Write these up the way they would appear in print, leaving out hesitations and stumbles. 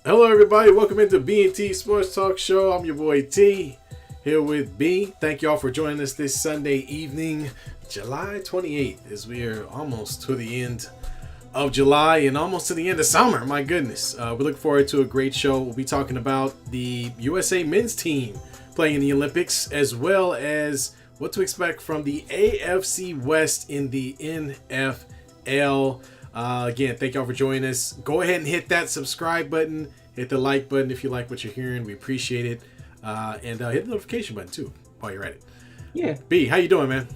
Hello, everybody. Welcome into B&T Sports Talk Show. I'm your boy T, here with B. Thank you all for joining us this Sunday evening, July 28th, as we are almost to the end of July and almost to the end of summer. My goodness. We look forward to a great show. We'll be talking about the USA men's team playing in the Olympics, as well as what to expect from the AFC West in the NFL. Again, thank y'all for joining us. Go ahead and hit that subscribe button. Hit the like button if you like what you're hearing. We appreciate it. And hit the notification button, too, while you're at it. Yeah. B, how you doing, man?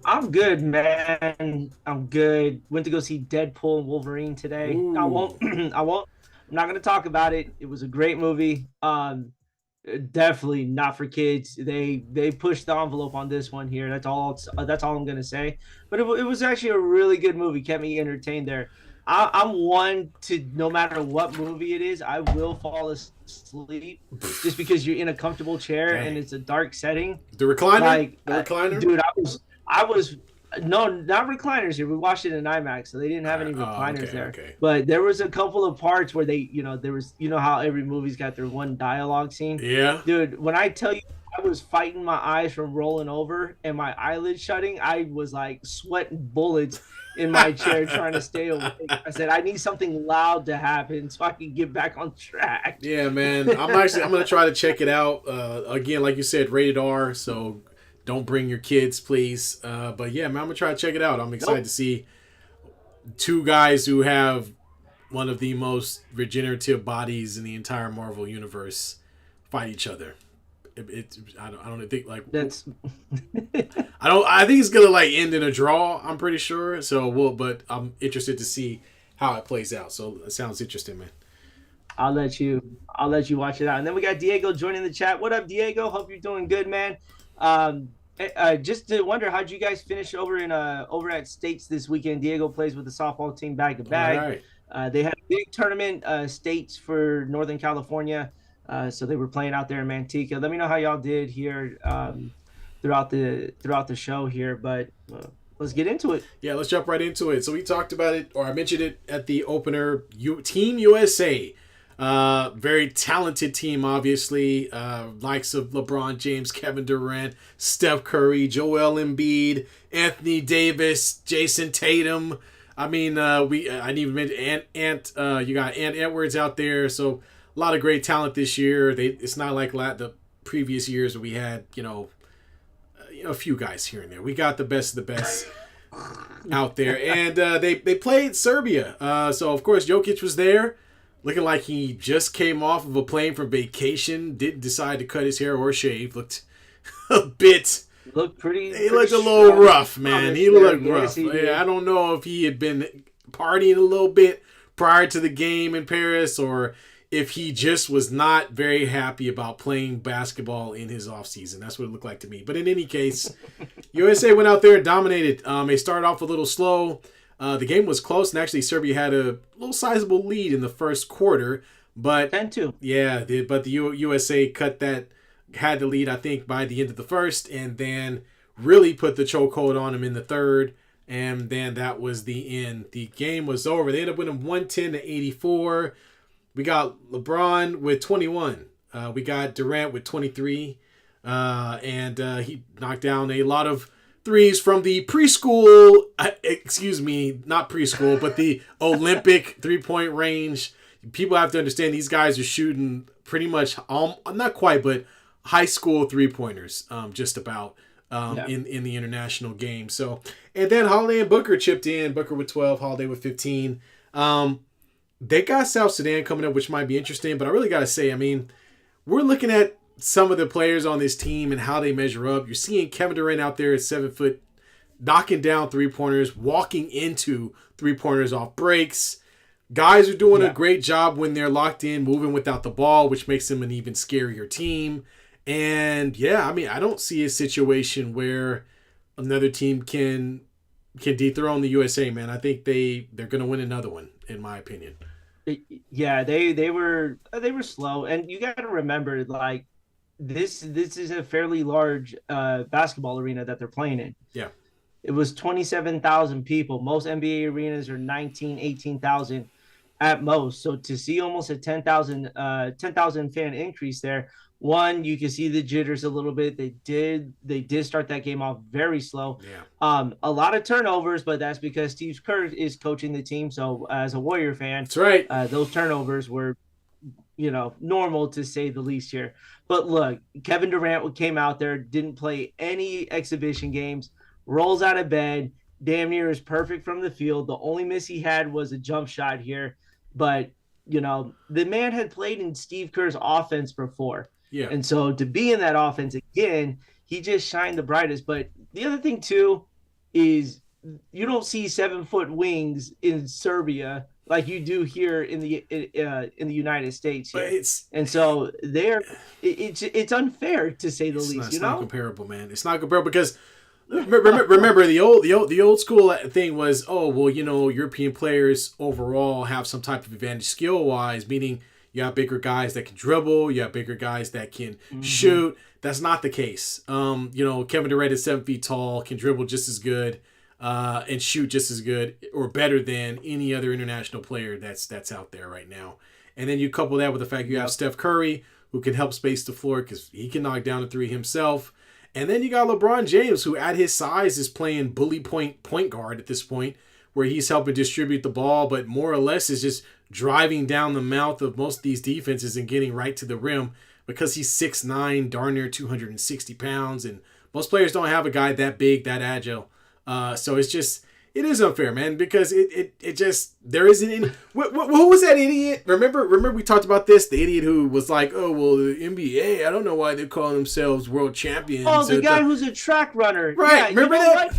I'm good, man. I'm good. Went to go see Deadpool and Wolverine today. Ooh. I'm not going to talk about it. It was a great movie. Definitely not for kids. They pushed the envelope on this one here. That's all I'm gonna say. But it was actually a really good movie. Kept me entertained there. I'm one to, no matter what movie it is, I will fall asleep just because you're in a comfortable chair. Dang. And it's a dark setting. The recliner, dude. I was. No, not recliners here. We watched it in IMAX, so they didn't have any recliners there. Okay. But there was a couple of parts where they, there was, how every movie's got their one dialogue scene. Yeah. Dude, when I tell you I was fighting my eyes from rolling over and my eyelids shutting, I was like sweating bullets in my chair trying to stay awake. I said, I need something loud to happen so I can get back on track. Yeah, man. I'm going to try to check it out. Again, like you said, rated R, so don't bring your kids, please. But yeah, man, I'm going to try to check it out. I'm excited to see two guys who have one of the most regenerative bodies in the entire Marvel universe fight each other. I don't think like that's. I think it's gonna like end in a draw. I'm pretty sure. But I'm interested to see how it plays out. So it sounds interesting, man. I'll let you watch it out. And then we got Diego joining the chat. What up, Diego? Hope you're doing good, man. Just to wonder, how'd you guys finish over at States this weekend? Diego plays with the softball team back to back. They had a big tournament, States for Northern California. So they were playing out there in Manteca. Let me know how y'all did here throughout the show here. But let's get into it. Yeah, let's jump right into it. So we talked about it, or I mentioned it at the opener. Team USA. Very talented team, obviously. Likes of LeBron James, Kevin Durant, Steph Curry, Joel Embiid, Anthony Davis, Jason Tatum. I mean, I didn't even mention you got Ant Edwards out there. So a lot of great talent this year. It's not like the previous years where we had a few guys here and there. We got the best of the best out there, and they played Serbia. So of course Jokic was there, looking like he just came off of a plane from vacation. Didn't decide to cut his hair or shave. Looked a bit. Looked pretty. He looked a little rough, man. He looked rough. Yeah, I don't know if he had been partying a little bit prior to the game in Paris, or if he just was not very happy about playing basketball in his offseason. That's what it looked like to me. But in any case, USA went out there and dominated. They started off a little slow. The game was close, and actually Serbia had a little sizable lead in the first quarter. But 10-2. Yeah, but the USA had the lead, I think, by the end of the first, and then really put the chokehold on them in the third. And then that was the end. The game was over. They ended up winning 110-84. We got LeBron with 21. We got Durant with 23. And he knocked down a lot of threes from the preschool, not preschool, but the Olympic three-point range. People have to understand these guys are shooting pretty much, not quite, but high school three-pointers, just about, in the international game. So, and then Holiday and Booker chipped in. Booker with 12, Holiday with 15. They got South Sudan coming up, which might be interesting, but I really got to say, I mean, we're looking at some of the players on this team and how they measure up. You're seeing Kevin Durant out there at 7 foot, knocking down three-pointers, walking into three-pointers off breaks. Guys are doing a great job when they're locked in, moving without the ball, which makes them an even scarier team. And, yeah, I mean, I don't see a situation where another team can dethrone the USA, man. I think they're going to win another one, in my opinion. Yeah, they were slow, and you got to remember, like, this is a fairly large basketball arena that they're playing in. Yeah, it was 27,000 people. Most NBA arenas are 19, 18,000. at most. So to see almost a 10,000 fan increase there, one, you can see the jitters a little bit. They did start that game off very slow. Yeah. A lot of turnovers, but that's because Steve Kerr is coaching the team. So as a Warrior fan, That's right. those turnovers were, normal to say the least here. But look, Kevin Durant came out there, didn't play any exhibition games, rolls out of bed, damn near is perfect from the field. The only miss he had was a jump shot here. But, the man had played in Steve Kerr's offense before. Yeah. And so to be in that offense again, he just shined the brightest. But the other thing, too, is you don't see 7-foot wings in Serbia like you do here in the United States here. And so it's unfair to say the least. It's not comparable, man. It's not comparable because remember the old school thing was, oh well, European players overall have some type of advantage skill wise, meaning you have bigger guys that can dribble, you have bigger guys that can shoot. That's not the case. Kevin Durant is 7 feet tall, can dribble just as good. And shoot just as good or better than any other international player that's out there right now. And then you couple that with the fact you have Steph Curry, who can help space the floor because he can knock down a three himself. And then you got LeBron James, who at his size is playing bully point guard at this point, where he's helping distribute the ball, but more or less is just driving down the mouth of most of these defenses and getting right to the rim because he's 6'9", darn near 260 pounds. And most players don't have a guy that big, that agile. So it is unfair, man, because it just, there isn't any, what was that idiot? Remember we talked about this, the idiot who was like, oh, well, the NBA, I don't know why they call themselves world champions. Oh, the guy who's a track runner. Right, yeah, remember that? What?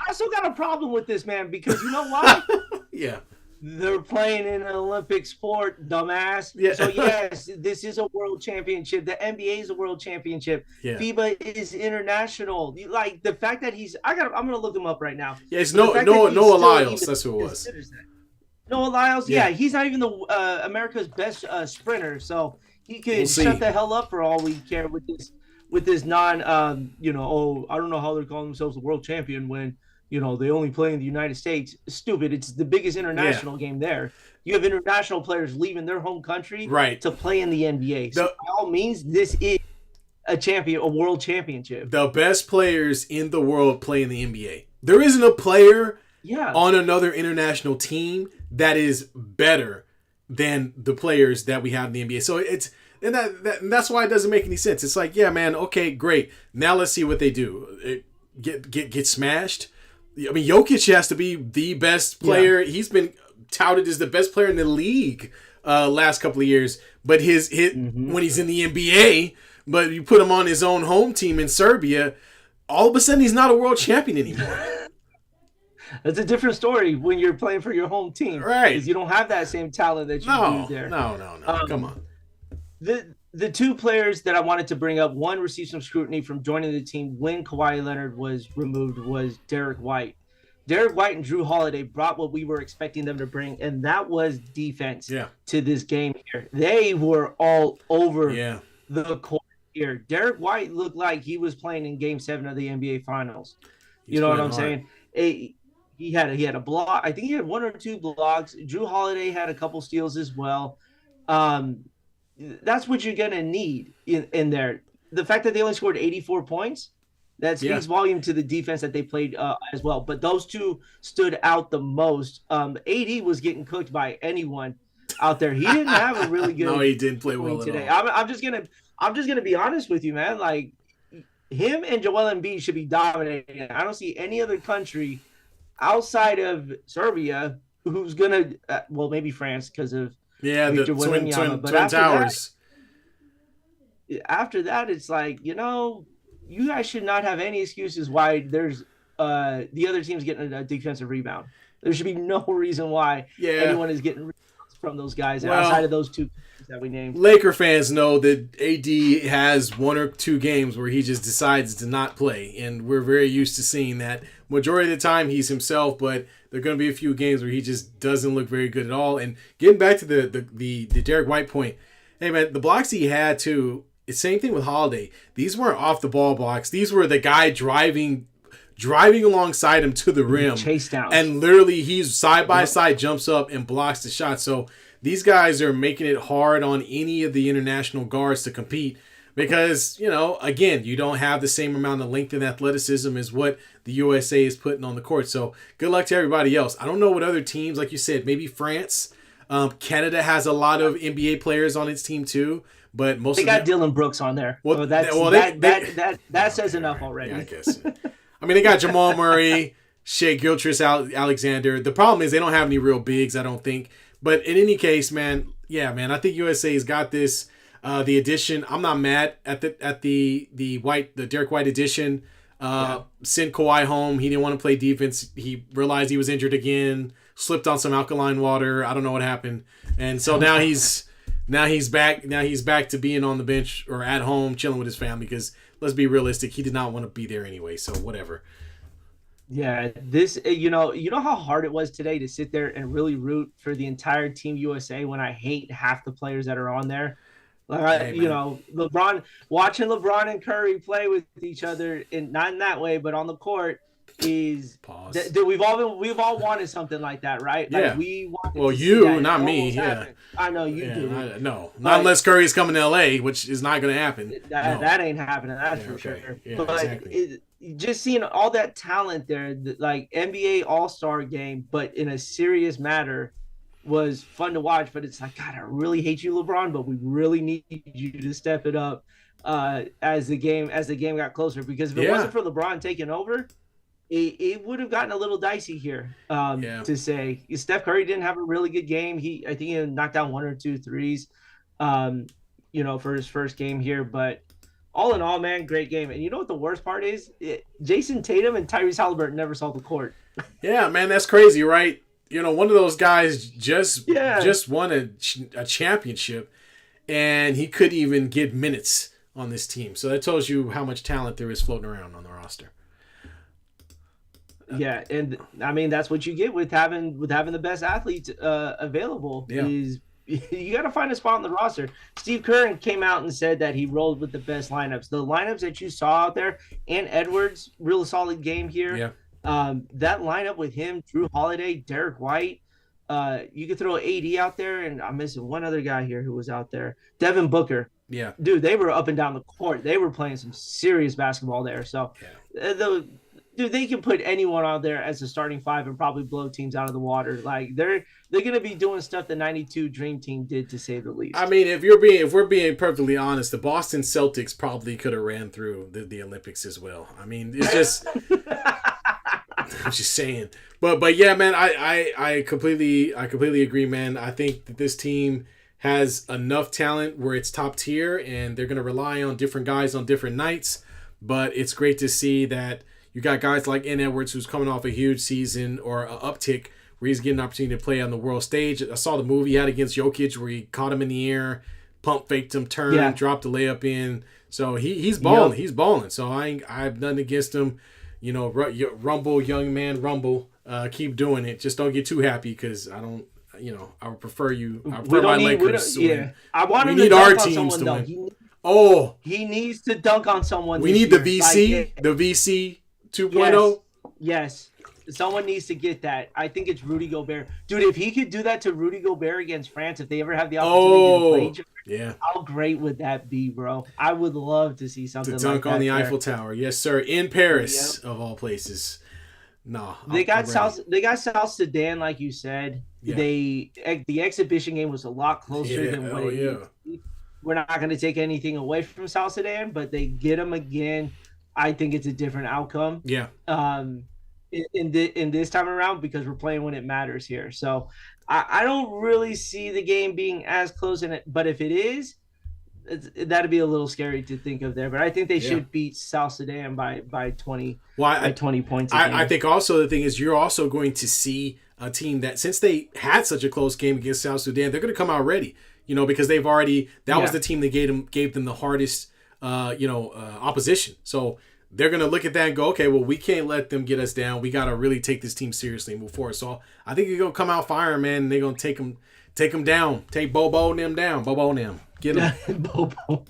I still got a problem with this, man, because you know why? Yeah. They're playing in an Olympic sport, dumbass. Yeah. So, yes, this is a world championship. The NBA is a world championship. Yeah. FIBA is international. Like, the fact that I'm going to look him up right now. Yeah, it's Noah Lyles. That's who it was. Noah Lyles, yeah. He's not even the America's best sprinter. So, he could shut the hell up for all we care with this non, I don't know how they're calling themselves the world champion when, they only play in the United States. Stupid. It's the biggest international game there. You have international players leaving their home country to play in the NBA. So by all means, this is a world championship. The best players in the world play in the NBA. There isn't a player on another international team that is better than the players that we have in the NBA. So that's why it doesn't make any sense. It's like, yeah, man, okay, great. Now let's see what they do. Get smashed. I mean, Jokic has to be the best player. Yeah. He's been touted as the best player in the league last couple of years. But his when he's in the NBA, but you put him on his own home team in Serbia, all of a sudden he's not a world champion anymore. That's a different story when you're playing for your home team. Right. Because you don't have that same talent that you do there. No. Come on. The two players that I wanted to bring up, one received some scrutiny from joining the team when Kawhi Leonard was removed, was Derek White. Derek White and Drew Holiday brought what we were expecting them to bring, and that was defense to this game here. They were all over the court here. Derek White looked like he was playing in Game 7 of the NBA Finals. You know what I'm saying? He had a block. I think he had 1 or 2 blocks. Drew Holiday had a couple steals as well. That's what you're going to need in there. The fact that they only scored 84 points, that speaks volume to the defense that they played as well. But those two stood out the most. AD was getting cooked by anyone out there. He didn't have a really good No, he didn't play well today. at all. I'm just gonna be honest with you, man. Like, him and Joel Embiid should be dominating. I don't see any other country outside of Serbia who's gonna maybe France because of the Twin Towers. After that, it's like, you guys should not have any excuses why there's the other team's getting a defensive rebound. There should be no reason why anyone is getting rebounds from those guys outside of those two that we named. Laker fans know that AD has 1 or 2 games where he just decides to not play, and we're very used to seeing that. Majority of the time he's himself, but there are going to be a few games where he just doesn't look very good at all. And getting back to the Derek White point, hey man, the blocks he had too. Same thing with Holiday. These weren't off the ball blocks. These were the guy driving alongside him to the rim. Chase down. And literally he's side by side, jumps up and blocks the shot. So these guys are making it hard on any of the international guards to compete because, again, you don't have the same amount of length and athleticism as what the USA is putting on the court. So good luck to everybody else. I don't know what other teams, like you said, maybe France. Canada has a lot of NBA players on its team too, but most they got Dylan Brooks on there. Well, that says enough already. Yeah, I guess. I mean, they got Jamal Murray, Shea Gilgeous-Alexander. The problem is they don't have any real bigs, I don't think. But in any case, man, I think USA's got this. The addition, I'm not mad at the Derek White addition. Sent Kawhi home. He didn't want to play defense. He realized he was injured again. Slipped on some alkaline water. I don't know what happened. And so now he's back. Now he's back to being on the bench or at home chilling with his family because let's be realistic, he did not want to be there anyway. So whatever. Yeah, this you know how hard it was today to sit there and really root for the entire Team USA when I hate half the players that are on there. Like watching LeBron and Curry play with each other, and not in that way, but on the court, is we've all wanted something like that, right? Yeah. Like we wanted. Well, you, not me. Yeah. I know you do. No, not unless Curry's coming to LA, which is not going to happen. That ain't happening. That's for sure. Yeah, but exactly. Just seeing all that talent there, like NBA All-Star game, but in a serious matter, was fun to watch. But it's like, God, I really hate you, LeBron, but we really need you to step it up as the game got closer. Because if it wasn't for LeBron taking over, it would have gotten a little dicey here. To say Steph Curry didn't have a really good game. I think he knocked down 1 or 2 threes, for his first game here. But all in all, man, great game. And you know what the worst part is? Jason Tatum and Tyrese Halliburton never saw the court. Yeah, man, that's crazy, right? One of those guys just won a championship, and he couldn't even get minutes on this team. So that tells you how much talent there is floating around on the roster. Yeah, and I mean that's what you get with having the best athletes available. Yeah. Is you got to find a spot on the roster. Steve Kerr came out and said that he rolled with the best lineups. The lineups that you saw out there, and Edwards, real solid game here. Yeah. That lineup with him, Drew Holiday, Derek White. You could throw AD out there, and I'm missing one other guy here who was out there, Devin Booker. Yeah, dude, they were up and down the court. They were playing some serious basketball there. So, they can put anyone out there as a starting 5 and probably blow teams out of the water. Like they're going to be doing stuff the '92 Dream Team did, to say the least. I mean, if we're being perfectly honest, the Boston Celtics probably could have ran through the Olympics as well. I mean, it's just. I'm just saying, but yeah, man, I completely agree, man. I think that this team has enough talent where it's top tier, and they're gonna rely on different guys on different nights. But it's great to see that you got guys like N. Edwards, who's coming off a huge season or an uptick where he's getting an opportunity to play on the world stage. I saw the move he had against Jokic where he caught him in the air, pump faked him, turned, dropped the layup in. So he's balling. Yep. He's balling. So I have nothing against him. Rumble, young man, rumble. Keep doing it. Just don't get too happy because I don't. I would prefer you. I prefer my Lakers to win. I want him to need our dunk teams on to someone, win. He needs to dunk on someone. We need the VC, the VC 2.0. Yes. Someone needs to get that. I think it's Rudy Gobert. Dude, if he could do that to Rudy Gobert against France, if they ever have the opportunity to play each other, how great would that be, bro? I would love to see something like that. To dunk on the Eiffel Tower. Yes, sir. In Paris, of all places. No. They got South Sudan, like you said. Yeah. The exhibition game was a lot closer than what it is. We're not going to take anything away from South Sudan, but they get them again. I think it's a different outcome. Yeah. In this time around because we're playing when it matters here. So I don't really see the game being as close in it, but if it is, that'd be a little scary to think of there. But I think they should beat South Sudan by 20 20 points. I think also the thing is you're also going to see a team that since they had such a close game against South Sudan, they're going to come out ready. Because they've already was the team that gave them the hardest opposition. So they're going to look at that and go, okay, well, we can't let them get us down. We got to really take this team seriously and move forward. So I think they're going to come out firing, man, and they're going to take them down. Take Bobo and them down. Bobo and them. Get them. Bobo.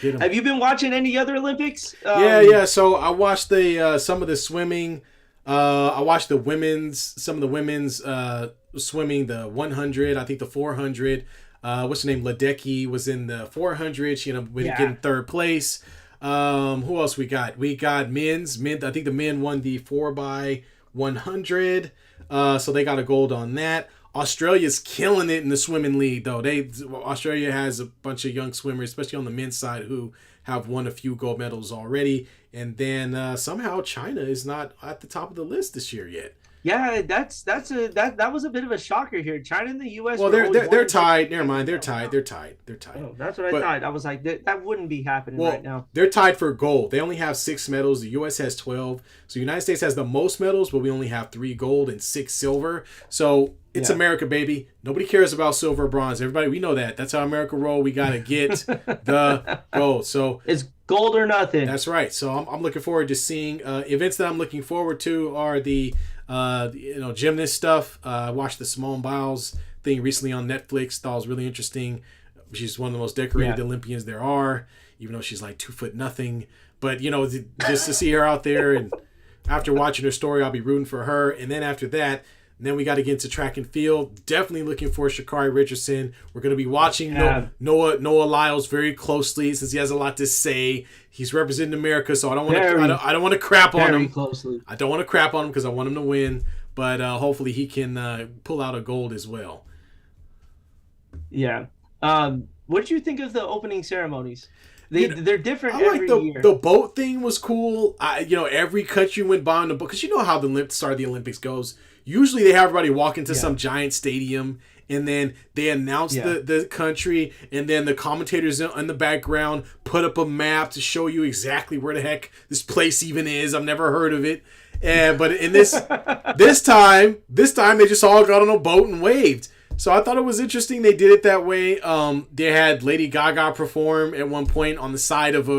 Get them. Have you been watching any other Olympics? Yeah. So I watched some of the swimming. I watched some of the women's swimming, the 100, I think the 400. What's her name? Ledecky was in the 400. She ended up getting third place. Who else we got? We got men's. I think the men won the 4x100. So they got a gold on that. Australia's killing it in the swimming league, though. Australia has a bunch of young swimmers, especially on the men's side, who have won a few gold medals already. And then somehow China is not at the top of the list this year yet. Yeah, that was a bit of a shocker here. China and the U.S. Well, they're tied. Never mind, they're tied. Oh, that's what I thought. I was like, that wouldn't be happening right now. They're tied for gold. They only have 6 medals. The U.S. has 12. So the United States has the most medals, but we only have 3 gold and 6 silver. So it's America, baby. Nobody cares about silver or bronze. Everybody, we know that. That's how America roll. We got to get the gold. So it's gold or nothing. That's right. So I'm looking forward to seeing events that I'm looking forward to are the gymnast stuff. I watched the Simone Biles thing recently on Netflix. Thought it was really interesting. She's one of the most decorated Olympians there are, even though she's like 2 foot nothing. But just to see her out there, and after watching her story, I'll be rooting for her. And then after that, then we got to get into track and field. Definitely looking for Sha'Carri Richardson. We're going to be watching Noah Lyles very closely since he has a lot to say. He's representing America, so I don't want to crap on him. Closely. I don't want to crap on him because I want him to win. But hopefully he can pull out a gold as well. Yeah. What did you think of the opening ceremonies? They're different every year. The boat thing was cool. Every country went by on the boat because you know how the start of the Olympics goes. Usually they have everybody walk into some giant stadium, and then they announce the country, and then the commentators in the background put up a map to show you exactly where the heck this place even is. I've never heard of it. But in this time they just all got on a boat and waved. So I thought it was interesting they did it that way. They had Lady Gaga perform at one point on the side of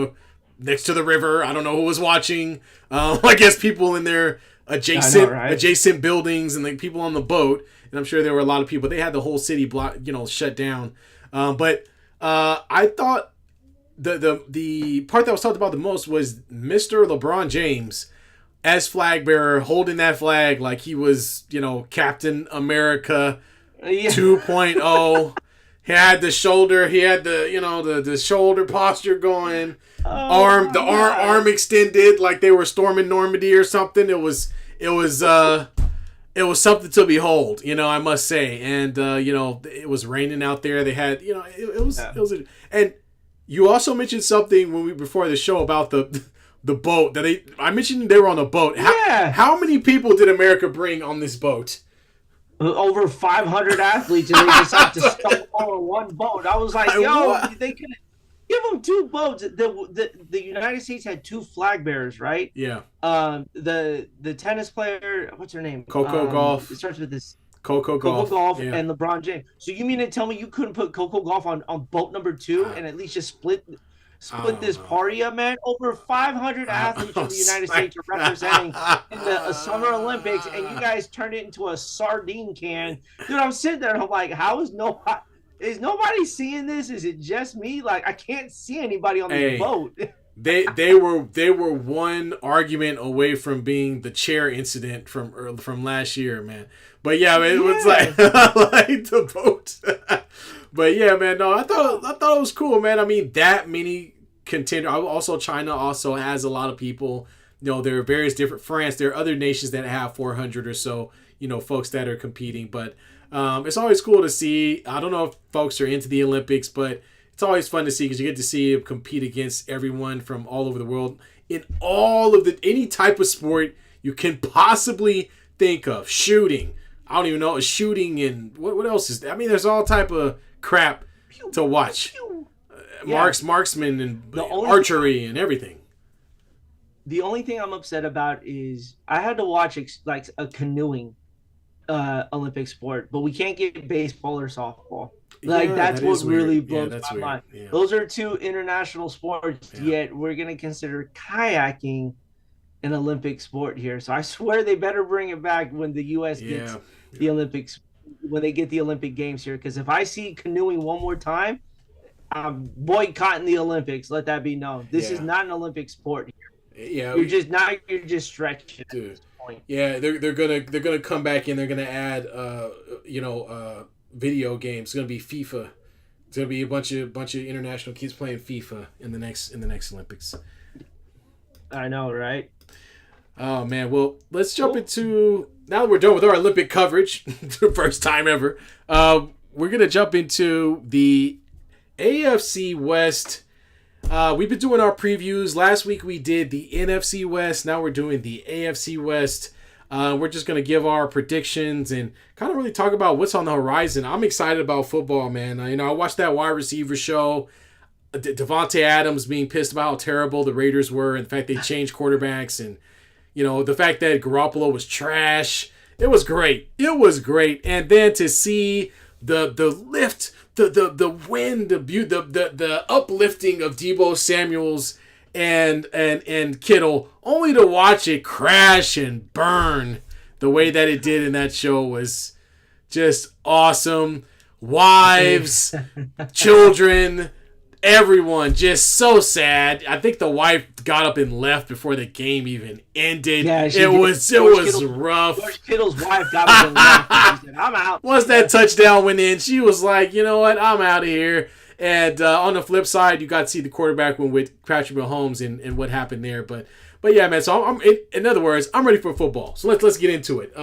next to the river. I don't know who was watching. I guess people in their adjacent buildings and the people on the boat. And I'm sure there were a lot of people. They had the whole city shut down. But I thought the part that was talked about the most was Mr. LeBron James as flag bearer, holding that flag like he was, Captain America 2.0. He had the shoulder the shoulder posture going. Arm extended like they were storming Normandy or something. It was something to behold, I must say. And it was raining out there. They had, it was and you also mentioned something before the show about the boat I mentioned they were on a boat. How many people did America bring on this boat? Over 500 athletes, and they decided to stumble on one boat. I was like, they could give them 2 boats. The United States had 2 flag bearers, right? Yeah. The tennis player, what's her name? Coco Gauff. It starts with this. Coco Gauff and LeBron James. So you mean to tell me you couldn't put Coco Gauff on boat number 2 and at least just split this party up, man? Over 500 athletes from the United States are representing in the Summer Olympics, and you guys turned it into a sardine can. Dude, I'm sitting there and I'm like, is nobody seeing this? Is it just me? Like, I can't see anybody on the boat. They were one argument away from being the chair incident from last year, man. But it was like the boat. But yeah, man, no, I thought it was cool, man. I mean, that many contender. Also, China also has a lot of people. There are various different France. There are other nations that have 400 or so, folks that are competing. But it's always cool to see. I don't know if folks are into the Olympics, but it's always fun to see because you get to see them compete against everyone from all over the world in all of any type of sport you can possibly think of. Shooting. I don't even know. Shooting and what else is there? I mean, there's all type of crap to watch. Marksman and archery and everything. The only thing I'm upset about is I had to watch like a canoeing Olympic sport, but we can't get baseball or softball. That's what really blows my mind. Yeah. Those are 2 international sports, yet we're going to consider kayaking an Olympic sport here. So I swear they better bring it back when the U.S. gets the Olympics, when they get the Olympic Games here. Because if I see canoeing one more time, I'm boycotting the Olympics. Let that be known. This is not an Olympic sport here. Yeah, you're just stretching. Dude. point. Yeah, they're gonna come back and they're gonna add video games. It's gonna be FIFA. It's gonna be a bunch of international kids playing FIFA in the next Olympics. I know, right? Oh man, well let's jump into, now that we're done with our Olympic coverage, the first time ever. We're gonna jump into the AFC West. We've been doing our previews. Last week we did the NFC West. Now we're doing the AFC West. We're just going to give our predictions and kind of really talk about what's on the horizon. I'm excited about football, man. I watched that wide receiver show. Devontae Adams being pissed about how terrible the Raiders were. In fact, they changed quarterbacks. And, the fact that Garoppolo was trash. It was great. It was great. And then to see the lift, the win, the uplifting of Deebo Samuels and Kittle, only to watch it crash and burn the way that it did in that show was just awesome. Wives, children, everyone just so sad. I think the wife got up and left before the game even ended. Yeah, it was rough. George Kittle's wife got up and left. She said, "I'm out." Once that touchdown went in, she was like, "You know what? I'm out of here." And on the flip side, you got to see the quarterback win with Patrick Mahomes and what happened there. But yeah, man. So I'm in other words, I'm ready for football. So let's get into it.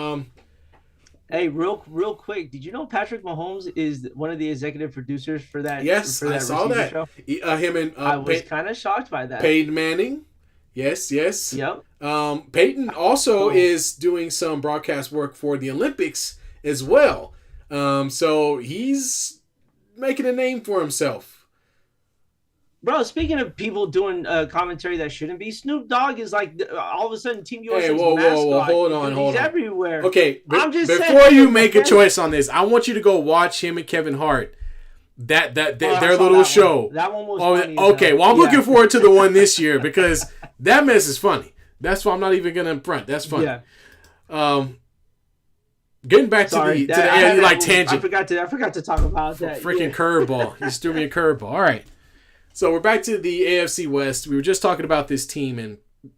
Hey, real quick, did you know Patrick Mahomes is one of the executive producers for that? Yes, I saw that. Show? Him and I was kind of shocked by that. Peyton Manning. Yes. Yep. Peyton also is doing some broadcast work for the Olympics as well. So he's making a name for himself. Bro, speaking of people doing commentary that shouldn't be, Snoop Dogg is like all of a sudden Team USA's mascot. Whoa, hold on. He's everywhere. Okay, before you make a choice on this, I want you to go watch him and Kevin Hart. Their little show. That one was funny. Okay, well I'm looking forward to the one this year because that mess is funny. That's why I'm not even gonna front. That's funny. Yeah. Getting back to the tangent. I forgot to talk about that. Freaking curveball. You just threw me a curveball. All right. So we're back to the AFC West. We were just talking about this team, and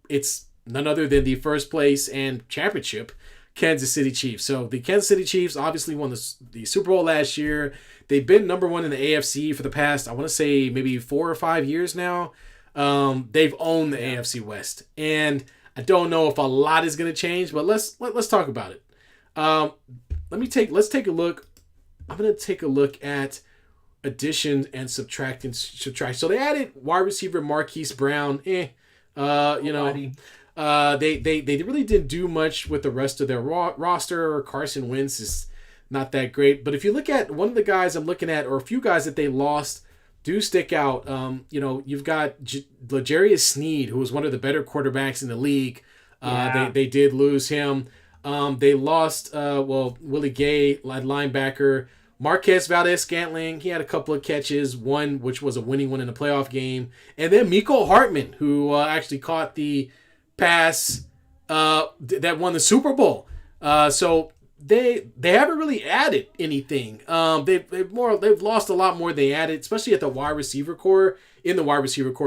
it's none other than the first place and championship Kansas City Chiefs. So the Kansas City Chiefs obviously won the Super Bowl last year. They've been number one in the AFC for the past, I want to say, maybe 4 or 5 years now. They've owned the AFC West, and I don't know if a lot is going to change, but let's talk about it. Let's take a look. I'm going to take a look at addition and subtract. So they added wide receiver Marquise Brown. They really didn't do much with the rest of their roster. Carson Wentz is not that great. But if you look at one of the guys I'm looking at, or a few guys that they lost, do stick out. You've got L'Jarius Sneed, who was one of the better quarterbacks in the league. They did lose him. They lost Willie Gay, linebacker. Marquez Valdez-Scantling, he had a couple of catches, one which was a winning one in a playoff game. And then Mecole Hardman, who actually caught the pass that won the Super Bowl. So they haven't really added anything. They've lost a lot more than they added, especially at the wide receiver core,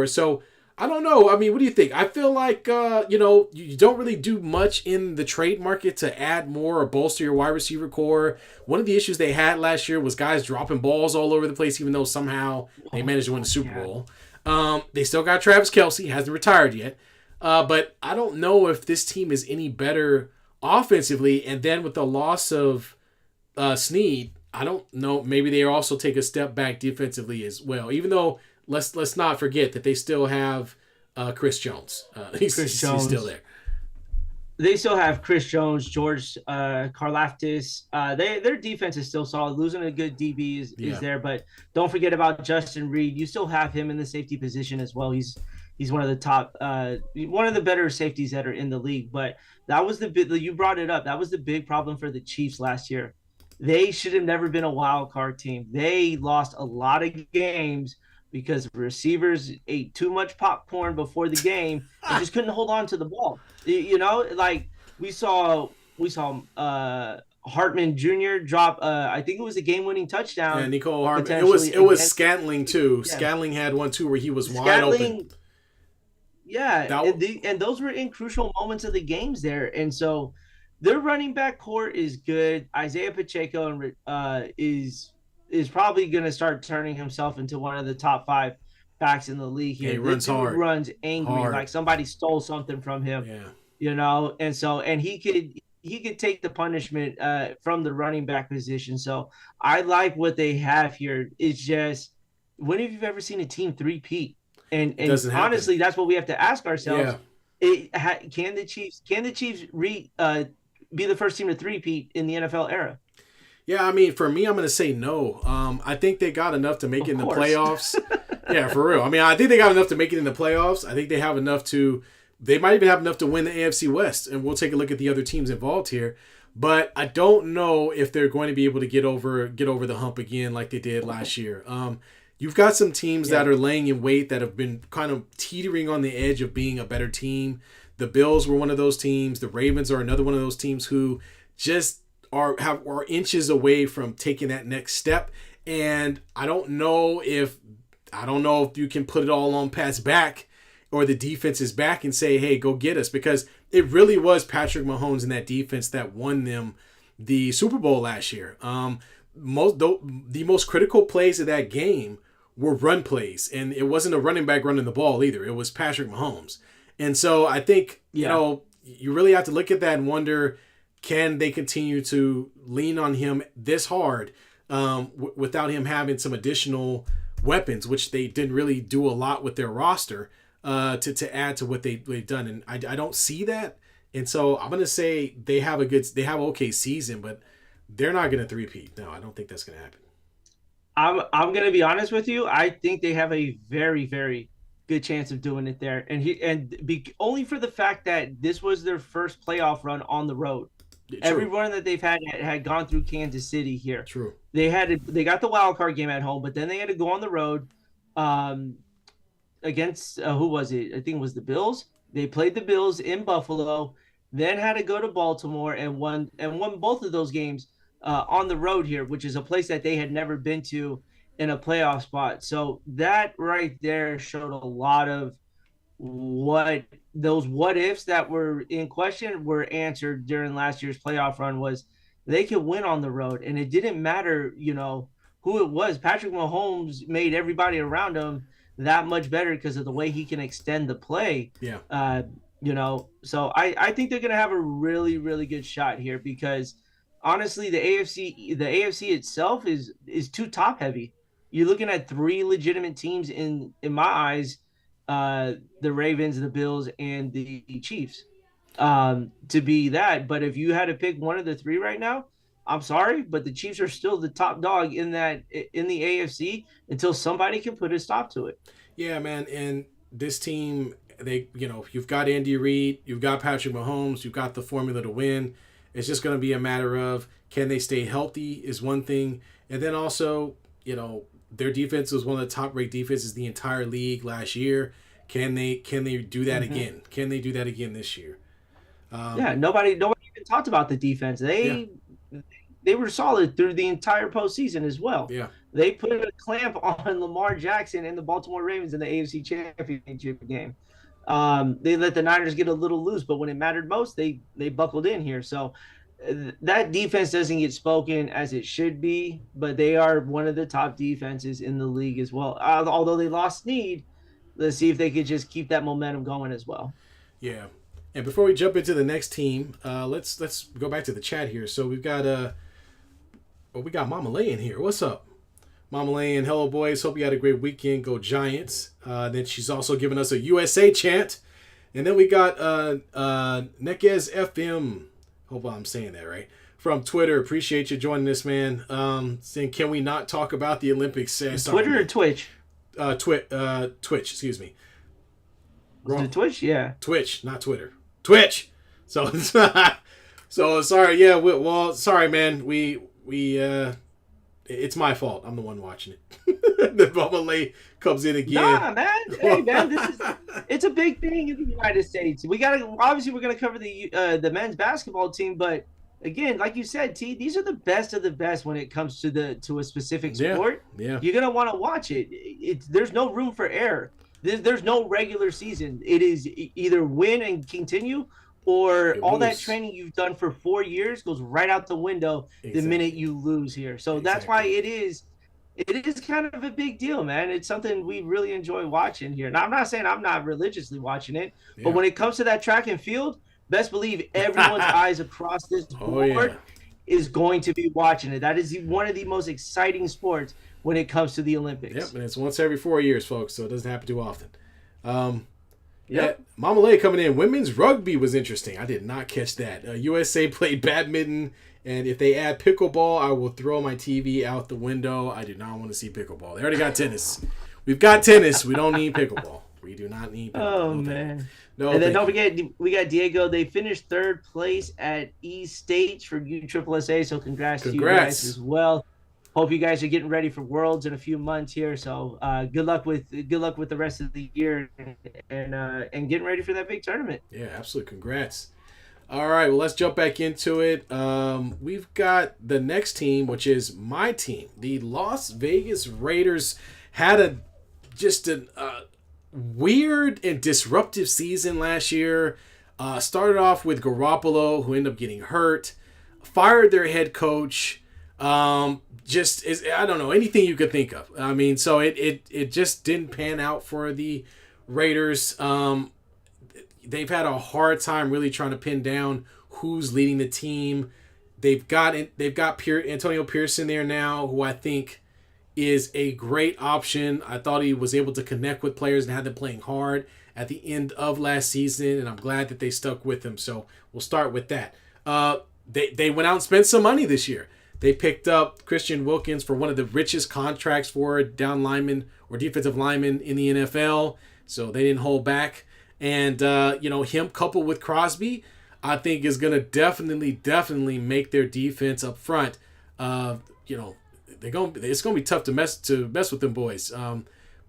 So I don't know. I mean, what do you think? I feel like, you don't really do much in the trade market to add more or bolster your wide receiver core. One of the issues they had last year was guys dropping balls all over the place, even though somehow they managed to win the Super Bowl. They still got Travis Kelce. He hasn't retired yet. But I don't know if this team is any better offensively. And then with the loss of Sneed, I don't know. Maybe they also take a step back defensively as well, even though let's not forget that they still have Chris Jones. He's still there. They still have Chris Jones, George Karlaftis. Their defense is still solid. Losing a good DB is there, but don't forget about Justin Reed. You still have him in the safety position as well. He's one of the top, one of the better safeties that are in the league. But that was you brought it up. That was the big problem for the Chiefs last year. They should have never been a wild card team. They lost a lot of games because receivers ate too much popcorn before the game and just couldn't hold on to the ball. Like we saw Hartman Jr. drop. I think it was a game-winning touchdown. Yeah, Mecole Hardman. It was Scantling too. Yeah. Scantling had one too where he was wide open. Yeah, That and those were in crucial moments of the games there, and so their running back core is good. Isaiah Pacheco is probably going to start turning himself into one of the top 5 backs in the league he here. The runs dude hard, runs angry, hard. like somebody stole something from him, Yeah, and he could take the punishment from the running back position. So I like what they have here. It's just, when have you ever seen a team three-peat? it And doesn't happen. honestly, that's what we have to ask ourselves. Yeah, Can the Chiefs be the first team to three-peat in the NFL era? yeah. I mean, for me, I'm gonna say no. I think they got enough to make it Of in the course. playoffs. Yeah, for real. I mean, I think they got enough to make it in the playoffs. I think they have enough to. They might even have enough to win the AFC West, and we'll take a look at the other teams involved here. But I don't know if they're going to be able to get over the hump again like they did last year. You've got some teams Yeah. that are laying in wait that have been kind of teetering on the edge of being a better team. The Bills were one of those teams. The Ravens are another one of those teams who just are inches away from taking that next step. And I don't know if you can put it all on Pat's back or the defense's back and say, hey, go get us, because it really was Patrick Mahomes and that defense that won them the Super Bowl last year. The most critical plays of that game were run plays, and it wasn't a running back running the ball either. It was Patrick Mahomes. And so I think, you really have to look at that and wonder, can they continue to lean on him this hard without him having some additional weapons, which they didn't really do a lot with their roster to add to what they've done. And I don't see that. And so I'm going to say they have an okay season, but they're not going to three-peat. No, I don't think that's going to happen. I'm gonna be honest with you. I think they have a very, very good chance of doing it there, only for the fact that this was their first playoff run on the road. Yeah, Every true. run that they've had gone through Kansas City here. True. They got the wild card game at home, but then they had to go on the road um, against who was it? I think it was the Bills. They played the Bills in Buffalo, then had to go to Baltimore and won both of those games on the road here, which is a place that they had never been to in a playoff spot. So that right there showed a lot of what those what ifs that were in question were answered during last year's playoff run. Was they could win on the road, and it didn't matter, who it was. Patrick Mahomes made everybody around him that much better because of the way he can extend the play. Yeah. So I think they're gonna have a really, really good shot here, because honestly, the AFC itself is too top heavy. You're looking at 3 legitimate teams in my eyes, the Ravens, the Bills, and the Chiefs, to be that. But if you had to pick one of the 3 right now, I'm sorry, but the Chiefs are still the top dog in the AFC until somebody can put a stop to it. Yeah, man. And this team, you've got Andy Reid, you've got Patrick Mahomes, you've got the formula to win. It's just going to be a matter of, can they stay healthy is one thing. And then also, their defense was one of the top-ranked defenses in the entire league last year. Can they do that again? Can they do that again this year? Nobody even talked about the defense. They were solid through the entire postseason as well. Yeah. They put a clamp on Lamar Jackson and the Baltimore Ravens in the AFC Championship game. They let the Niners get a little loose, but when it mattered most, they buckled in here. So that defense doesn't get spoken as it should be, but they are one of the top defenses in the league as well. Although they lost Snead, let's see if they could just keep that momentum going as well. Yeah. And before we jump into the next team, let's go back to the chat here. So we got Mama Lay in here. What's up? Mama Lane, hello boys. Hope you had a great weekend. Go Giants. Then she's also giving us a USA chant. And then we got Nekez FM. Hope I'm saying that right. From Twitter. Appreciate you joining us, man. Saying, can we not talk about the Olympics? Twitter or Twitch? Twitch, excuse me. Was it Twitch? Yeah. Twitch, not Twitter. Twitch. So sorry. Yeah. Well, sorry, man. We it's my fault. I'm the one watching it. The Mama Lay comes in again. Nah, man. Hey, man, it's a big thing in the United States. We're gonna cover the men's basketball team, but again, like you said, T, these are the best of the best when it comes to a specific sport. Yeah. You're gonna want to watch it. There's no room for error. There's no regular season. It is either win and continue, or You all that lose. training you've done for 4 years goes right out the window the minute Exactly. you lose here. So that's why Exactly. it is kind of a big deal, man. It's something we really enjoy watching here. Now, I'm not saying I'm not religiously watching it, but Yeah. when it comes to that track and field, best believe everyone's eyes across this Oh yeah. board is going to be watching it. That is one of the most exciting sports when it comes to the Yep. Olympics. And it's once every 4 years, folks, so it doesn't happen too often. Um, yeah, Yep. Mama Lay coming in. Women's rugby was interesting. I did not catch that. USA played badminton, and if they add pickleball, I will throw my TV out the window. I do not want to see pickleball. They already got tennis. We've got tennis. We don't need pickleball. We do not need pickleball. Oh No, thank you. man. No, And then thank don't you. forget, we got Diego. They finished third place at E States for USSSA. So congrats to you guys Congrats. as well. Hope you guys are getting ready for Worlds in a few months here. So good luck with the rest of the year, and getting ready for that big tournament. Yeah, absolutely. Congrats. All right, well, let's jump back into it. We've got the next team, which is my team. The Las Vegas Raiders had just a weird and disruptive season last year. Started off with Garoppolo, who ended up getting hurt. Fired their head coach. Just is I don't know anything you could think of. I mean, so it just didn't pan out for the Raiders. They've had a hard time really trying to pin down who's leading the team. They've got Antonio Pearson there now, who I think is a great option. I thought he was able to connect with players and had them playing hard at the end of last season, and I'm glad that they stuck with him. So we'll start with that. They went out and spent some money this year. They picked up Christian Wilkins for one of the richest contracts for down lineman or defensive lineman in the NFL. So they didn't hold back. And him coupled with Crosby, I think is going to definitely make their defense up front. It's going to be tough to mess with them boys.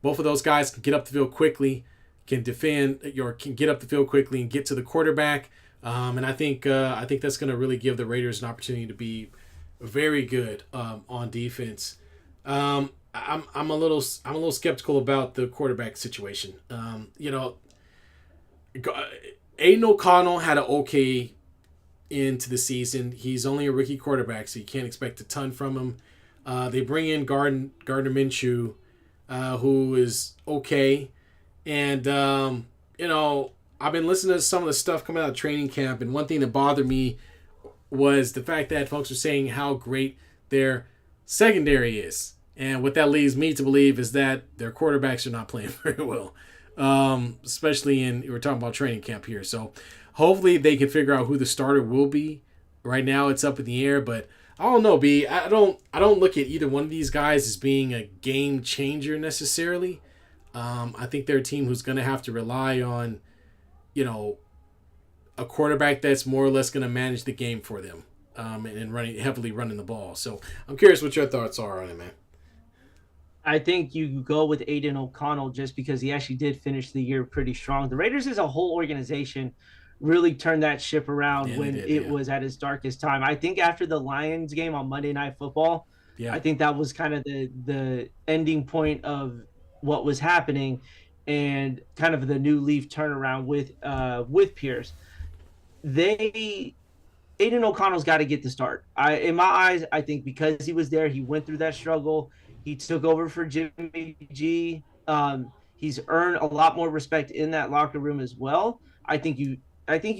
Both of those guys can get up the field quickly, can defend, or can get up the field quickly and get to the quarterback. And I think that's going to really give the Raiders an opportunity to be very good on defense. I'm a little skeptical about the quarterback situation. Aiden O'Connell had an okay into the season. He's only a rookie quarterback, so you can't expect a ton from him. They bring in Gardner Minshew, who is okay, and I've been listening to some of the stuff coming out of training camp, and one thing that bothered me was the fact that folks are saying how great their secondary is. And what that leads me to believe is that their quarterbacks are not playing very well, especially we're talking about training camp here. So hopefully they can figure out who the starter will be. Right now it's up in the air, but I don't know, B. I don't look at either one of these guys as being a game changer necessarily. I think they're a team who's going to have to rely on, a quarterback that's more or less going to manage the game for them, and heavily running the ball. So I'm curious what your thoughts are on it, man. I think you go with Aiden O'Connell just because he actually did finish the year pretty strong. The Raiders as a whole organization really turned that ship around Yeah, they when did. it Yeah, was at its darkest time. I think after the Lions game on Monday Night Football, yeah, I think that was kind of the ending point of what was happening and kind of the new leaf turnaround with Pierce. They Aiden O'Connell's got to get the start. In my eyes, I think because he was there, he went through that struggle. He took over for Jimmy G. He's earned a lot more respect in that locker room as well. I think you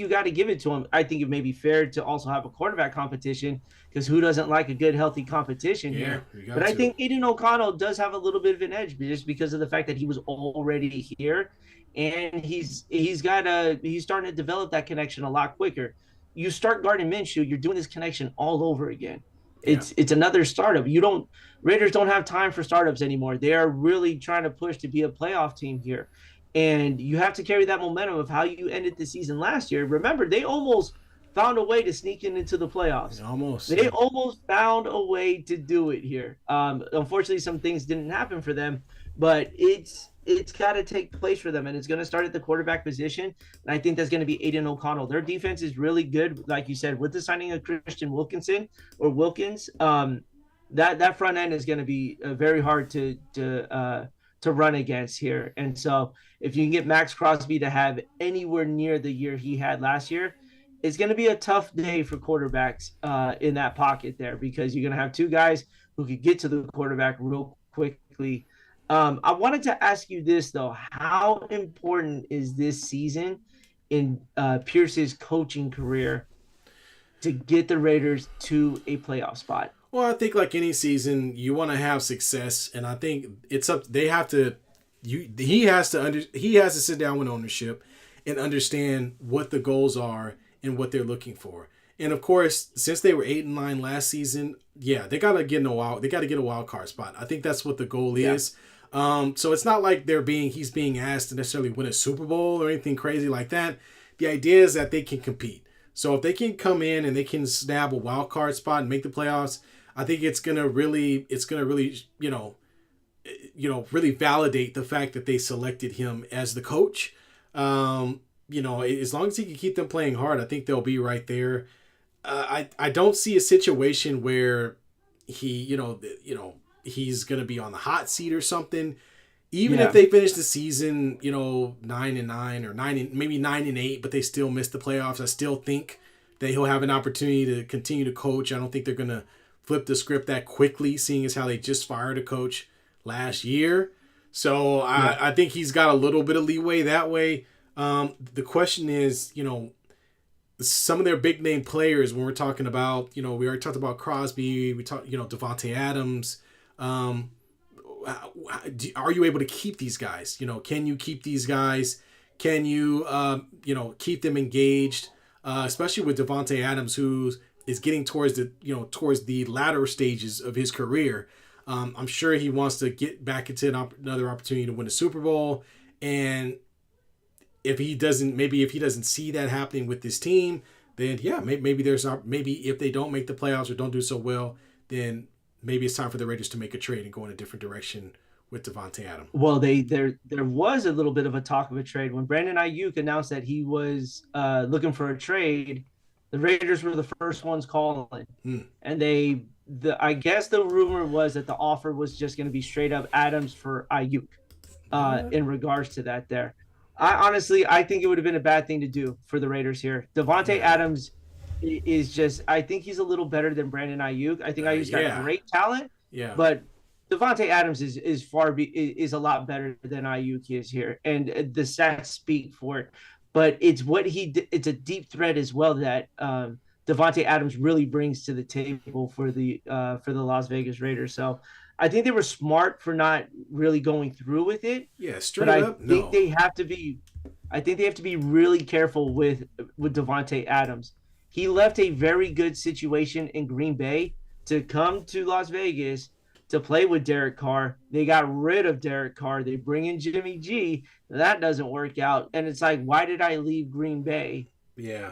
got to give it to him. I think it may be fair to also have a quarterback competition because who doesn't like a good, healthy competition yeah. here? You But got I to. think Aiden O'Connell does have a little bit of an edge just because of the fact that he was already here, and he's starting to develop that connection a lot quicker. You start Gardner Minshew, you're doing this connection all over again. Yeah, It's another startup. You don't Raiders don't have time for startups anymore. They are really trying to push to be a playoff team here. And you have to carry that momentum of how you ended the season last year. Remember, they almost found a way to sneak into the playoffs. almost. They Yeah, almost found a way to do it here. Unfortunately, some things didn't happen for them, but it's got to take place for them, and it's going to start at the quarterback position. And I think that's going to be Aiden O'Connell. Their defense is really good, like you said, with the signing of Christian Wilkinson or Wilkins. That front end is going to be very hard to run against here. And so if you can get Max Crosby to have anywhere near the year he had last year, it's going to be a tough day for quarterbacks in that pocket there, because you're going to have two guys who could get to the quarterback real quickly. I wanted to ask you this, though. How important is this season in Pierce's coaching career to get the Raiders to a playoff spot? Well, I think like any season, you want to have success, and I think it's up. They have to. He has to sit down with ownership and understand what the goals are and what they're looking for. And of course, since they were 8-9 last season, yeah, they gotta get a wild card spot. I think that's what the goal is. So it's not like he's being asked to necessarily win a Super Bowl or anything crazy like that. The idea is that they can compete. So if they can come in and they can snag a wild card spot and make the playoffs, I think it's gonna really, really validate the fact that they selected him as the coach. As long as he can keep them playing hard, I think they'll be right there. I don't see a situation where he's gonna be on the hot seat or something. Even if they finish the season, 9-9 or maybe 9-8, but they still miss the playoffs, I still think that he'll have an opportunity to continue to coach. I don't think they're gonna flip the script that quickly, seeing as how they just fired a coach last year. So I think he's got a little bit of leeway that way. The question is, some of their big name players, when we're talking about, we already talked about Crosby, we talked, Devontae Adams. Are you able to keep these guys? Can you keep these guys? Can you, keep them engaged? Especially with Devontae Adams, who is getting towards the latter stages of his career. I'm sure he wants to get back into another opportunity to win a Super Bowl. And if he doesn't see that happening with this team, then maybe if they don't make the playoffs or don't do so well, then maybe it's time for the Raiders to make a trade and go in a different direction with Devontae Adams. Well, there was a little bit of a talk of a trade when Brandon Ayuk announced that he was looking for a trade. The Raiders were the first ones calling, and I guess the rumor was that the offer was just going to be straight up Adams for Ayuk. In regards to that, I think it would have been a bad thing to do for the Raiders here. Devontae Adams is just, I think he's a little better than Brandon Ayuk. I think Ayuk's got great talent, but Devontae Adams is a lot better than Ayuk is here, and the stats speak for it. But it's it's a deep threat as well that Devontae Adams really brings to the table for the Las Vegas Raiders. So I think they were smart for not really going through with it. Yeah, straight up. I think they have to be really careful with Devontae Adams. He left a very good situation in Green Bay to come to Las Vegas to play with Derek Carr. They got rid of Derek Carr. They bring in Jimmy G. That doesn't work out. And it's like, why did I leave Green Bay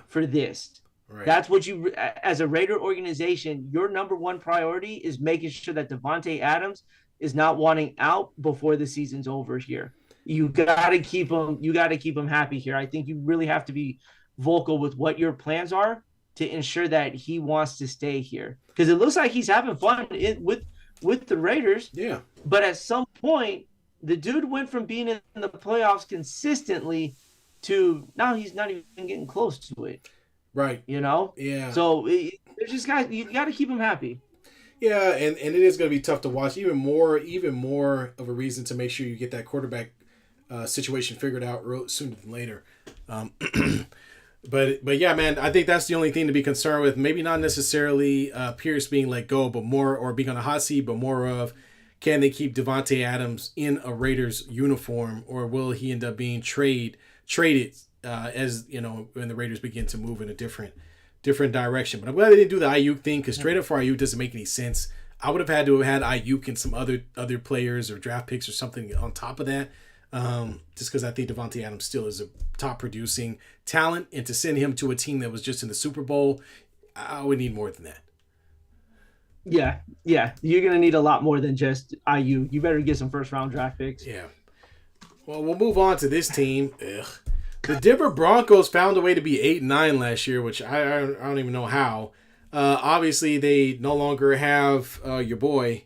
for this? Right. That's what you, as a Raider organization, your number one priority is making sure that Devontae Adams is not wanting out before the season's over here. You got to keep him. You got to keep him happy here. I think you really have to be vocal with what your plans are to ensure that he wants to stay here, because it looks like he's having fun with the Raiders. Yeah. But at some point, the dude went from being in the playoffs consistently to now he's not even getting close to it. Right. Yeah. So there's just guys, you got to keep him happy. Yeah, and it is going to be tough to watch. Even more of a reason to make sure you get that quarterback situation figured out sooner than later. But yeah, man, I think that's the only thing to be concerned with. Maybe not necessarily Pierce being let go, but more, or being on a hot seat, but more of, can they keep Devontae Adams in a Raiders uniform, or will he end up being traded as when the Raiders begin to move in a different direction. But I'm glad they didn't do the Ayuk thing, because trade up for Ayuk doesn't make any sense. I would have had to have had Ayuk and some other players or draft picks or something on top of that, just because I think Devontae Adams still is a top producing talent, and to send him to a team that was just in the Super Bowl, I would need more than that. Yeah, you're gonna need a lot more than just Ayuk. You better get some first round draft picks. Yeah. Well, we'll move on to this team. Ugh. The Denver Broncos found a way to be 8-9 last year, which I don't even know how. Obviously, they no longer have your boy,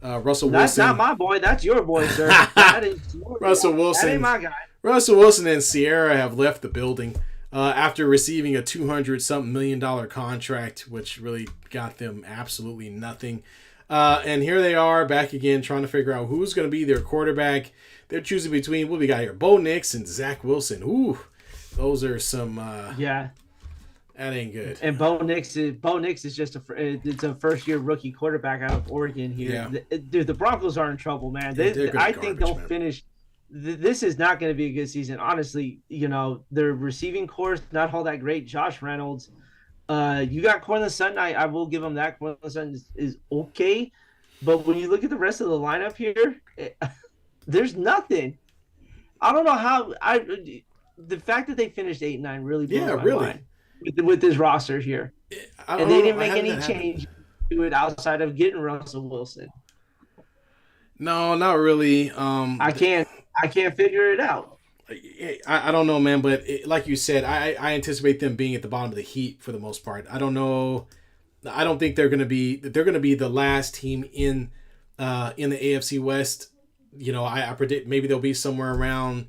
Russell That's not Wilson. my boy. That's your boy, sir. That is your Russell guy. That ain't Wilson. my guy. Russell Wilson and Sierra have left the building after receiving a 200-something million dollar contract, which really got them absolutely nothing. And here they are back again trying to figure out who's going to be their quarterback. They're choosing between what we got here: Bo Nix and Zach Wilson. Ooh, those are some. Yeah. That ain't good. And Bo Nix is just it's a first year rookie quarterback out of Oregon here. Yeah. Dude, the Broncos are in trouble, man. I think they'll finish. This is not going to be a good season, honestly. Their receiving core is not all that great. Josh Reynolds, you got Cortland Sutton. I will give him that. Cortland Sutton is okay, but when you look at the rest of the lineup here, there's nothing. I don't know how. The fact that they finished 8-9 really blew my mind. With this roster here, and they didn't make any change to it outside of getting Russell Wilson. No, not really. I can't figure it out. I don't know, man. But like you said, I anticipate them being at the bottom of the heap for the most part. I don't know. I don't think they're gonna be the last team in the AFC West. I predict maybe they'll be somewhere around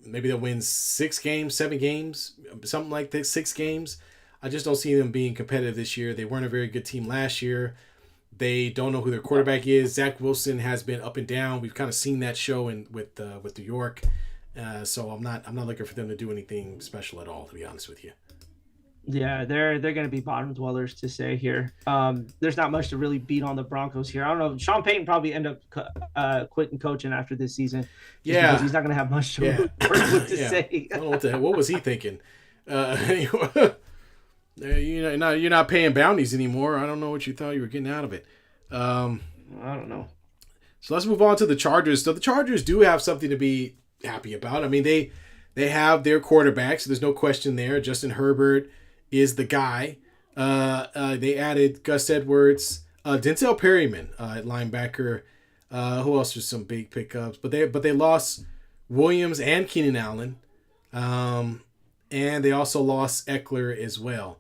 maybe they'll win 6 games, 7 games, something like this, 6 games. I just don't see them being competitive this year. They weren't a very good team last year. They don't know who their quarterback is. Zach Wilson has been up and down. We've kind of seen that show with New York. So I'm not looking for them to do anything special at all, to be honest with you. Yeah, they're going to be bottom dwellers to say here. There's not much to really beat on the Broncos here. I don't know. Sean Payton probably end up quitting coaching after this season. Yeah, because he's not going to have much to work with to say. I don't know what was he thinking. You're not paying bounties anymore. I don't know what you thought you were getting out of it. I don't know. So let's move on to the Chargers. So the Chargers do have something to be happy about. I mean, they have their quarterbacks. So there's no question there. Justin Herbert is the guy. They added Gus Edwards, Denzel Perryman at linebacker. Who else was some big pickups? But they lost Williams and Keenan Allen, and they also lost Eckler as well.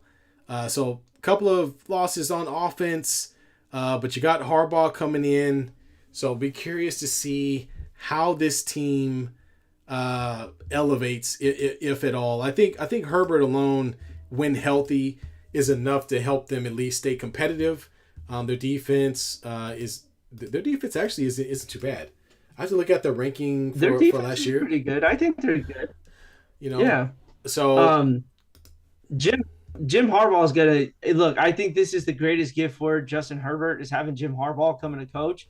So a couple of losses on offense, but you got Harbaugh coming in. So be curious to see how this team elevates, if at all. I think Herbert alone, when healthy, is enough to help them at least stay competitive. Their defense actually isn't too bad. I have to look at the ranking for last year. Pretty good. I think they're good. Yeah. So Jim Harbaugh is gonna look. I think this is the greatest gift for Justin Herbert is having Jim Harbaugh come to coach.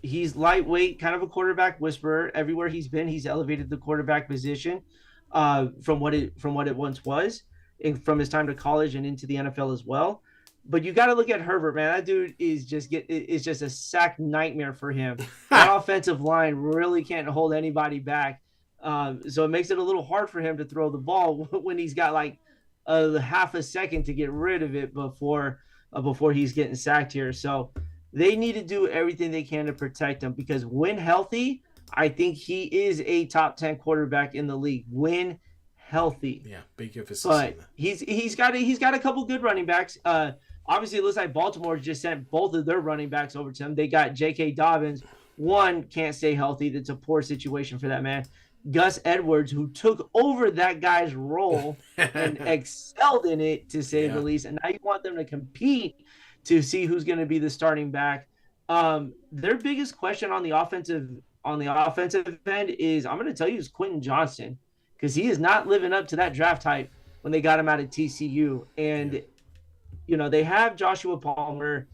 He's lightweight, kind of a quarterback whisperer. Everywhere he's been, he's elevated the quarterback position from what it once was, and from his time to college and into the NFL as well. But you got to look at Herbert, man. That dude is just a sack nightmare for him. That offensive line really can't hold anybody back. So it makes it a little hard for him to throw the ball when he's got like half a second to get rid of it before he's getting sacked here. So they need to do everything they can to protect him, because when healthy, I think he is a top 10 quarterback in the league. When healthy. Yeah, big emphasis. But he's got a couple good running backs. Obviously, it looks like Baltimore just sent both of their running backs over to him. They got J.K. Dobbins. One can't stay healthy. That's a poor situation for that man. Gus Edwards, who took over that guy's role and excelled in it, to say the least. And now you want them to compete to see who's going to be the starting back. Their biggest question on the offensive end is, I'm going to tell you, is Quentin Johnston, because he is not living up to that draft hype when they got him out of TCU. And they have Joshua Palmer.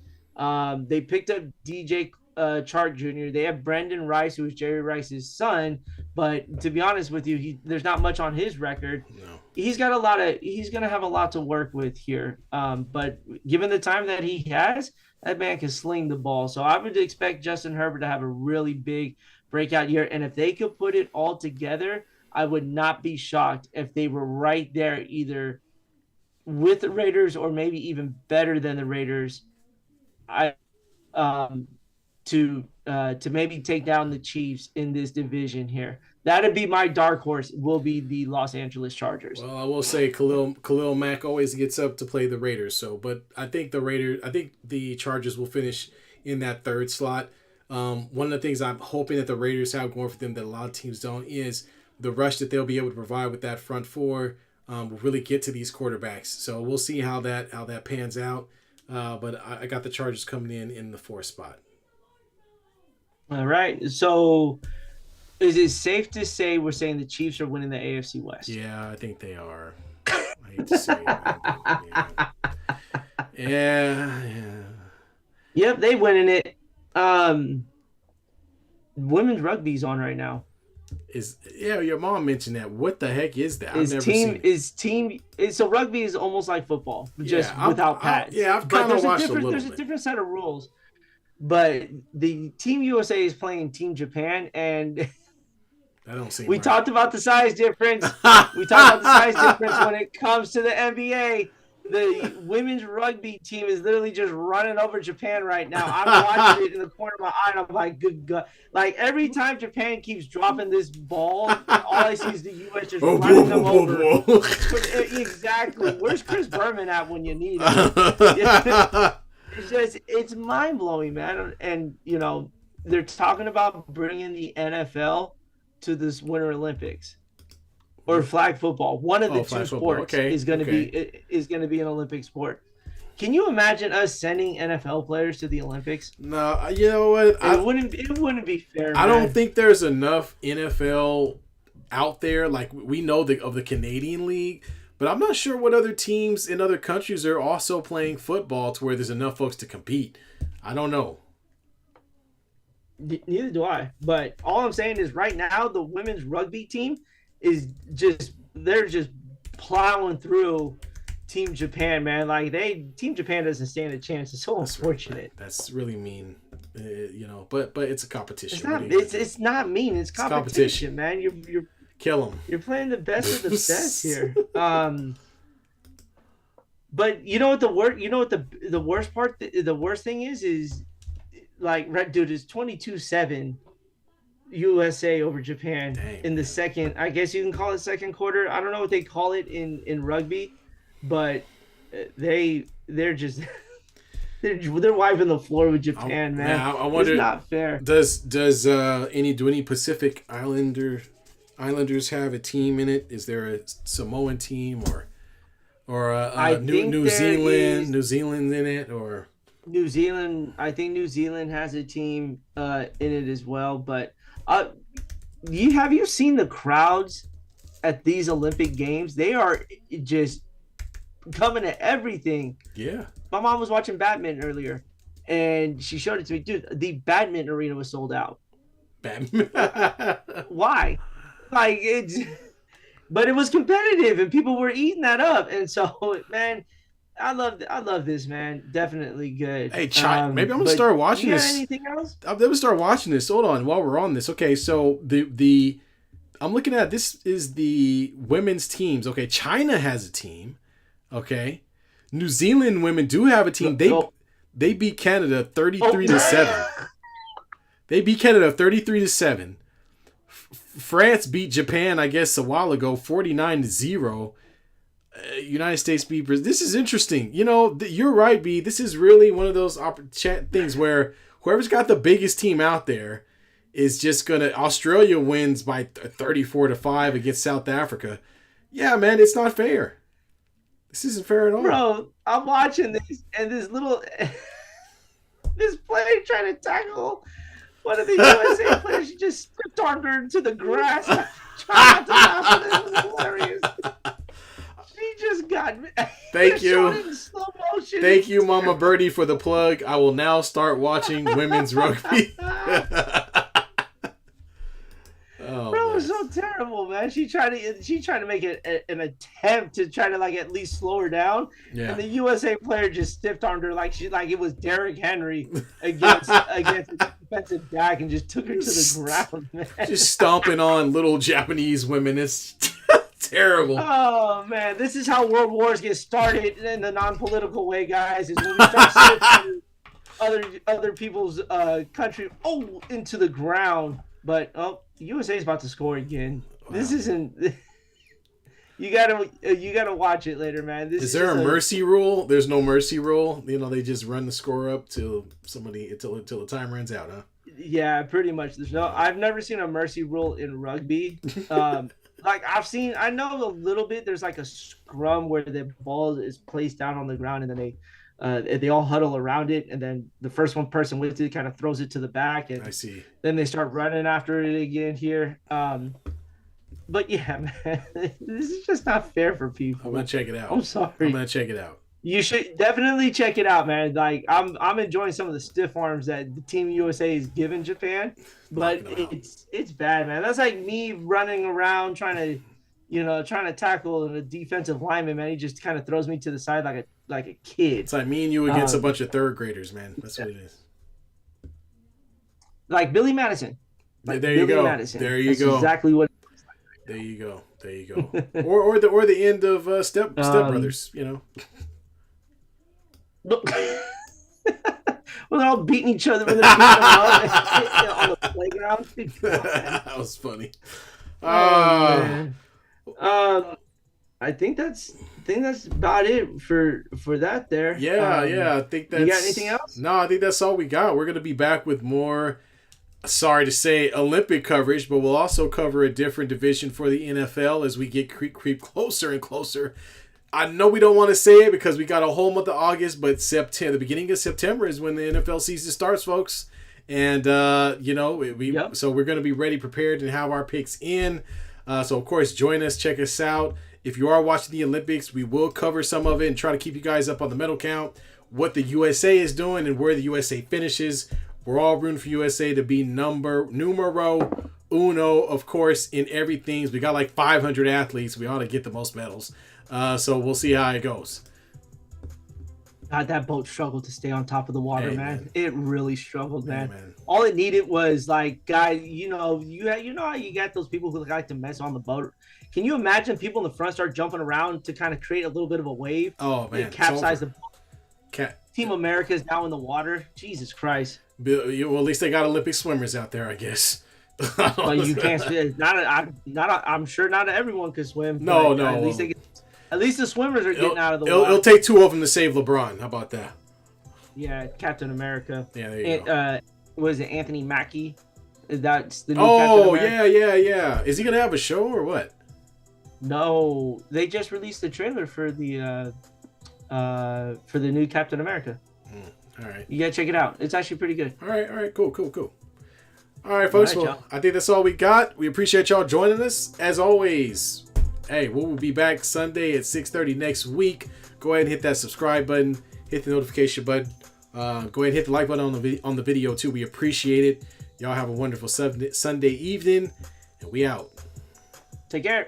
They picked up DJ Chark Jr. They have Brendan Rice, who is Jerry Rice's son. But to be honest with you, there's not much on his record. No. He's going to have a lot to work with here. But given the time that he has, that man can sling the ball. So I would expect Justin Herbert to have a really big breakout year. And if they could put it all together, I would not be shocked if they were right there, either with the Raiders or maybe even better than the Raiders. To maybe take down the Chiefs in this division here. That'd be my dark horse. Will be the Los Angeles Chargers. Well, I will say Khalil Mack always gets up to play the Raiders. So, but I think the Chargers will finish in that third slot. One of the things I'm hoping that the Raiders have going for them that a lot of teams don't is the rush that they'll be able to provide with that front four will really get to these quarterbacks. So we'll see how that pans out. But I got the Chargers coming in the fourth spot. All right. So is it safe to say we're saying the Chiefs are winning the AFC West? Yeah, I think they are. I hate to say it. Yeah. Yep, they winning it. Women's rugby's on right now. Your mom mentioned that. What the heck is that? I've never seen it. So rugby is almost like football, just without pads. I've kind of watched a little bit. There's a different set of rules. But the Team USA is playing Team Japan, and we talked about the size difference. We talked about the size difference when it comes to the NBA. The women's rugby team is literally just running over Japan right now. I'm watching it in the corner of my eye, and I'm like, good God. Like, every time Japan keeps dropping this ball, all I see is the U.S. just running them over. Exactly. Where's Chris Berman at when you need him? It's mind-blowing, man. And, they're talking about bringing the NFL to this Winter Olympics. Or flag football. One of the two sports is going to be an Olympic sport. Can you imagine us sending NFL players to the Olympics? No, you know what? It wouldn't be fair. I don't think there's enough NFL out there. Like, we know of the Canadian League, but I'm not sure what other teams in other countries are also playing football to where there's enough folks to compete. I don't know. Neither do I. But all I'm saying is right now the women's rugby team they're just plowing through Team Japan, man. Like, Team Japan doesn't stand a chance. It's so unfortunate. That's really mean, But it's a competition. It's not mean. It's competition, man. You're kill them. You're playing the best of the best here. But you know what the worst part? The worst thing is like, Red Dude is 22-7. USA over Japan. Dang, in the second, I guess you can call it second quarter. I don't know what they call it in rugby, but they're just they're wiping the floor with Japan, man. I wonder, it's not fair. Does any Pacific Islanders have a team in it? Is there a Samoan team or New Zealand in it, or New Zealand? I think New Zealand has a team in it as well, but. Have you seen the crowds at these Olympic Games? They are just coming to everything. Yeah. My mom was watching badminton earlier, and she showed it to me. Dude, the badminton arena was sold out. Why? Like, but it was competitive, and people were eating that up. And so, man, I love this, man. Definitely good. Hey, maybe I'm gonna start watching this. Anything else? I'm gonna start watching this. Hold on, while we're on this. Okay, so I'm looking at this is the women's teams. Okay, China has a team. Okay, New Zealand women do have a team. They beat Canada 33-7. They beat Canada 33-7. France beat Japan, I guess, a while ago, 49-0. United States beat Brazil. This is interesting. You're right, B. This is really one of those things where whoever's got the biggest team out there is just gonna. Australia wins by 34-5 against South Africa. Yeah, man, it's not fair. This isn't fair at all. Bro, I'm watching this, and this player trying to tackle one of the USA players. She just stripped her to the grass. Trying not to laugh at it. It was hilarious. He just got me. Thank you. In slow motion. Thank you, Mama Birdie, for the plug. I will now start watching women's rugby. Bro, it was so terrible, man. She tried to make an attempt to try to, like, at least slow her down. Yeah. And the USA player just stiff-armed her like it was Derrick Henry against a defensive back and just took her to the ground, man. Just stomping on little Japanese women. It's terrible. Oh, man. This is how world wars get started in the non-political way, guys, is when we start sifting other people's country into the ground But USA is about to score again. Wow. This isn't. You gotta watch it later, man. Is there a mercy rule? There's no mercy rule. You know, they just run the score up till the time runs out, huh? Yeah, pretty much. I've never seen a mercy rule in rugby. Like I know a little bit. There's like a scrum where the ball is placed down on the ground, and then they all huddle around it, and then the first person with it kind of throws it to the back, and I see. Then they start running after it again here. But yeah, man, this is just not fair for people. I'm gonna check it out. I'm sorry. I'm gonna check it out. You should definitely check it out, man. Like I'm enjoying some of the stiff arms that the Team USA is giving Japan, but it's bad, man. That's like me running around trying to tackle a defensive lineman, man. He just kind of throws me to the side like a kid. It's like me and you against a bunch of third graders, man. That's what it is. Like Billy Madison. Like there you go. Madison. There you go. Exactly what. There you go. There you go. or the end of Step Brothers. You know. Well, they're all beating each other when they're on the playground. That was funny. Man. I think that's about it for that there. Yeah. I think that's. You got anything else? No, I think that's all we got. We're gonna be back with more. Sorry to say, Olympic coverage, but we'll also cover a different division for the NFL as we get creep closer and closer. I know we don't want to say it because we got a whole month of August, but the beginning of September is when the NFL season starts, folks. And so we're going to be ready, prepared, and have our picks in. So of course, join us, check us out. If you are watching the Olympics, we will cover some of it and try to keep you guys up on the medal count, what the USA is doing, and where the USA finishes. We're all rooting for USA to be numero uno, of course, in everything. We got like 500 athletes. We ought to get the most medals. So we'll see how it goes. God, that boat struggled to stay on top of the water, man. It really struggled, man. Man. All it needed was like, guys, you know how you got those people who like to mess on the boat. Can you imagine people in the front start jumping around to kind of create a little bit of a wave? Oh man, capsize the boat. Team America is now in the water. Jesus Christ. Well, at least they got Olympic swimmers out there, I guess. But you can't. I'm sure not everyone can swim. No. At least the swimmers are getting out of the water. It'll take two of them to save LeBron. How about that? Yeah, Captain America. Yeah, there you go. What is it, Anthony Mackie? That's the new Captain America. Yeah. Is he gonna have a show or what? No, they just released the trailer for the new Captain America. All right. You gotta check it out. It's actually pretty good. All right. Cool. All right, folks. Well, I think that's all we got. We appreciate y'all joining us. As always, hey, we'll be back Sunday at 6:30 next week. Go ahead and hit that subscribe button. Hit the notification button. Go ahead and hit the like button on the video, too. We appreciate it. Y'all have a wonderful Sunday evening. And we out. Take care.